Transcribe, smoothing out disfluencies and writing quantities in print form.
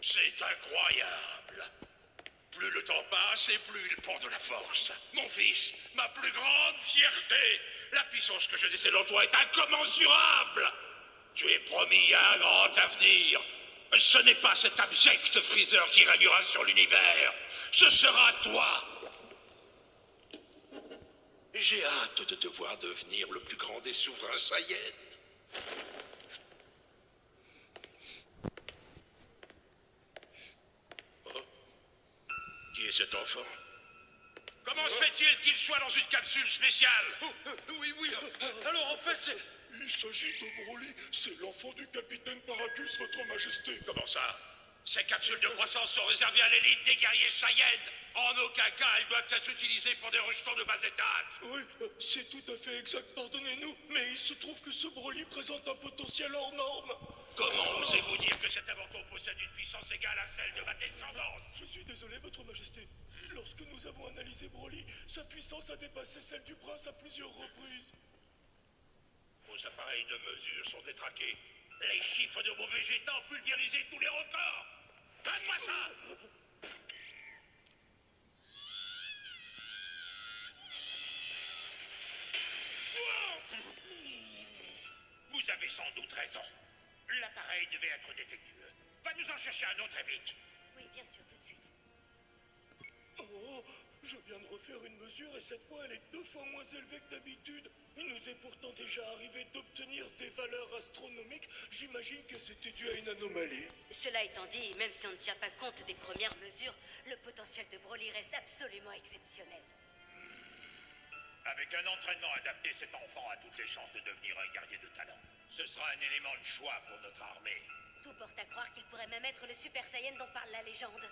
C'est incroyable. Plus le temps passe et plus il prend de la force. Mon fils, ma plus grande fierté. La puissance que je décèle en toi est incommensurable. Tu es promis à un grand avenir. Ce n'est pas cet abject Freezer qui régnera sur l'univers. Ce sera toi. J'ai hâte de te voir devenir le plus grand des souverains Saiyans. Oh. Qui est cet enfant? Comment se fait-il qu'il soit dans une capsule spéciale? Oui. Alors en fait, c'est... Il s'agit de Broly. C'est l'enfant du capitaine Paragus, votre majesté. Comment ça? Ces capsules de croissance sont réservées à l'élite des guerriers Saiyans. En aucun cas, elles doivent être utilisées pour des rejetons de bas étage. Oui, c'est tout à fait exact, pardonnez-nous. Mais il se trouve que ce Broly présente un potentiel hors norme. Comment osez-vous dire que cet inventon possède une puissance égale à celle de ma descendance? Je suis désolé, votre majesté. Lorsque nous avons analysé Broly, sa puissance a dépassé celle du prince à plusieurs reprises. Vos appareils de mesure sont détraqués. Les chiffres de vos végétants ont pulvérisé tous les records. Donne-moi ça! Vous avez sans doute raison. L'appareil devait être défectueux. Va nous en chercher un autre et vite. Oui, bien sûr, tout de suite. Oh, je viens de refaire une mesure et cette fois elle est 2 fois moins élevée que d'habitude. Il nous est pourtant déjà arrivé d'obtenir des valeurs astronomiques. J'imagine que c'était dû à une anomalie. Cela étant dit, même si on ne tient pas compte des premières mesures, le potentiel de Broly reste absolument exceptionnel. Avec un entraînement adapté, cet enfant a toutes les chances de devenir un guerrier de talent. Ce sera un élément de choix pour notre armée. Tout porte à croire qu'il pourrait même être le Super Saiyan dont parle la légende.